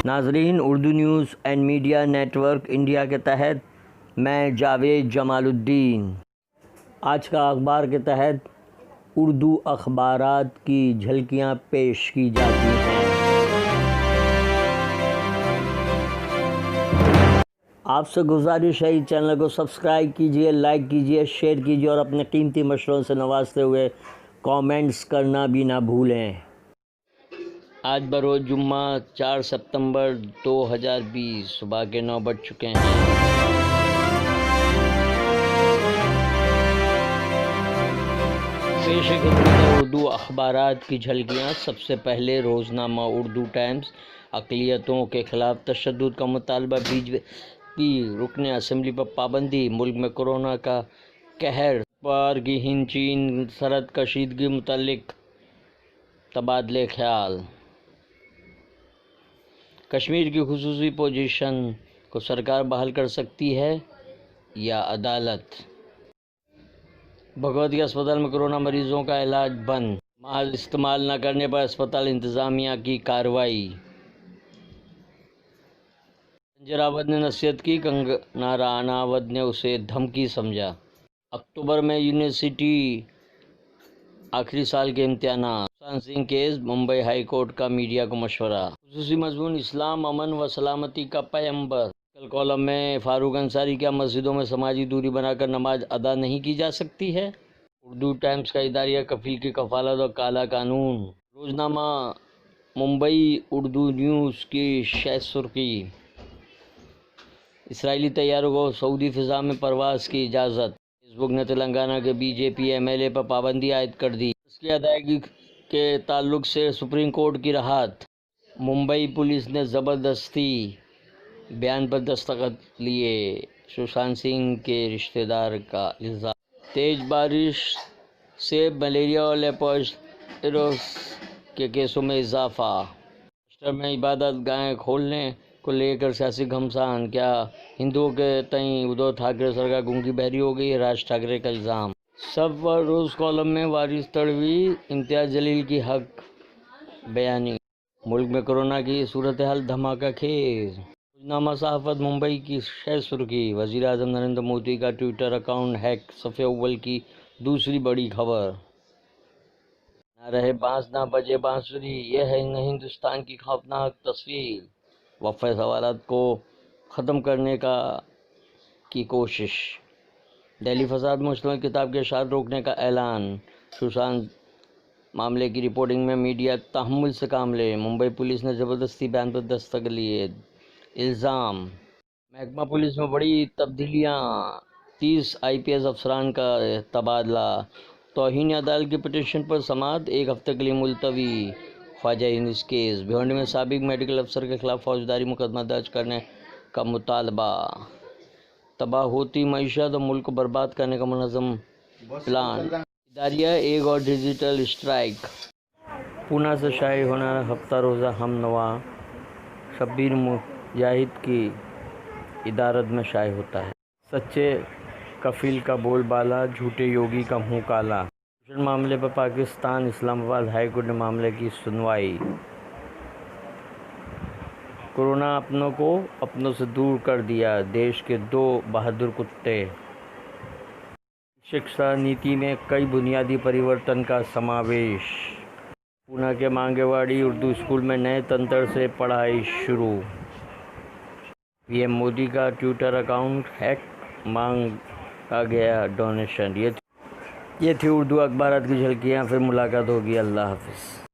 ناظرین، Urdu news and media net India کے تحت میں جاوید جمال الدین آج کا اخبار کے تحت اردو اخبارات کی جھلکیاں پیش کی جاتی ہیں۔ آپ سے گزارش ہے چینل کو سبسکرائب کیجئے، لائک کیجئے، شیئر کیجئے اور اپنے قیمتی مشوروں سے نوازتے ہوئے کامنٹس کرنا بھی نہ بھولیں۔ آج بروز جمعہ 4 ستمبر 2020 صبح کے 9 بج چکے ہیں۔ پیش خدمت اردو اخبارات کی جھلکیاں۔ سب سے پہلے روزنامہ اردو ٹائمز۔ اقلیتوں کے خلاف تشدد کا مطالبہ، بی جے پی رکن اسمبلی پر پابندی، ملک میں کورونا کا قہر، پار کی ہند چین سرحد کشیدگی متعلق تبادلہ خیال۔ کشمیر کی خصوصی پوزیشن کو سرکار بحال کر سکتی ہے یا عدالت؟ بھگوتی اسپتال میں کورونا مریضوں کا علاج بند، ماسک استعمال نہ کرنے پر اسپتال انتظامیہ کی کارروائی۔ سنجے راوت نے نصیحت کی، کنگنا رناوت نے اسے دھمکی سمجھا۔ اکتوبر میں یونیورسٹی آخری سال کے امتحانات۔ Sushant Singh case, Mumbai high court کا میڈیا کو مشورہ۔ خصوصی مضمون، اسلام امن و سلامتی کا پیغمبر۔ کل کالم میں فاروق انصاری، کیا مسجدوں میں سماجی دوری بنا کر نماز ادا نہیں کی جا سکتی ہے؟ اردو ٹائمز کا اداریہ کفیل کی کفالت اور کالا قانون۔ روزنامہ ممبئی اردو نیوز کی شہ سرخی، اسرائیلی طیاروں کو سعودی فضا میں پرواز کی اجازت۔ فیس بک نے تلنگانہ کے B J P M L A پر پابندی عائد کر دی۔ اس کی ادائیگی کے تعلق سے سپریم کورٹ کی راحت۔ ممبئی پولیس نے زبردستی بیان پر دستخط لیے، سشانت سنگھ کے رشتہ دار کا الزام۔ تیز بارش سے ملیریا اور لیپٹوسپائروسس کے کیسوں میں اضافہ۔ مہاراشٹر میں عبادت گاہیں کھولنے کو لے کر سیاسی گھمسان، کیا ہندوؤں کے تئیں ادھو ٹھاکرے سرکار گونگی بہری ہو گئی ہے؟ راج ٹھاکرے کا الزام۔ سب و روز کالم میں وارث تڑوی، امتیاز جلیل کی حق بیانی۔ ملک میں کورونا کی صورتحال دھماکہ خیز۔ روزنامہ صحافت ممبئی کی شہ سرخی، وزیر اعظم نریندر مودی کا ٹویٹر اکاؤنٹ ہیک، صفحہ اول کی دوسری بڑی خبر۔ نہ رہے بانس نہ بجے بانسری، یہ ہے ہندوستان کی خوفناک تصویر۔ وقف سوالات کو ختم کرنے کی کوشش۔ دہلی فساد مشتمل کتاب کے اشاعت روکنے کا اعلان۔ سشانت معاملے کی رپورٹنگ میں میڈیا تحمل سے کام لے۔ ممبئی پولیس نے زبردستی بیان پر دستخط لیے، الزام۔ محکمہ پولیس میں بڑی تبدیلیاں، 30 IPS افسران کا تبادلہ۔ توہین عدالت کی پٹیشن پر سماعت 1 ہفتے کے لیے ملتوی۔ خواجہ یونس کیس، بھیونڈی میں سابق میڈیکل افسر کے خلاف فوجداری مقدمہ درج کرنے کا مطالبہ۔ تباہ ہوتی معیشت اور ملک کو برباد کرنے کا منظم پلان۔ اداریہ ایک اور ڈیجیٹل اسٹرائیک۔ پونا سے شائع ہونے والا ہفتہ روزہ ہم نوا شبیر مجاہد کی ادارت میں شائع ہوتا ہے۔ سچے کفیل کا بول بالا، جھوٹے یوگی کا منہ کالا۔ کرپشن معاملے پر پاکستان اسلام آباد ہائی کورٹ نے معاملے کی سنوائی۔ کورونا اپنوں کو اپنوں سے دور کر دیا، دیش کے 2 بہادر کتے۔ شکشا نیتی میں کئی بنیادی پریورتن کا سماویش۔ پونا کے مانگے واڑی اردو اسکول میں نئے تنتر سے پڑھائی شروع۔ پی ایم مودی کا ٹویٹر اکاؤنٹ ہیک، مانگا گیا ڈونیشن۔ یہ تھی اردو اخبارات کی جھلکیاں، پھر ملاقات ہوگی۔ اللہ حافظ۔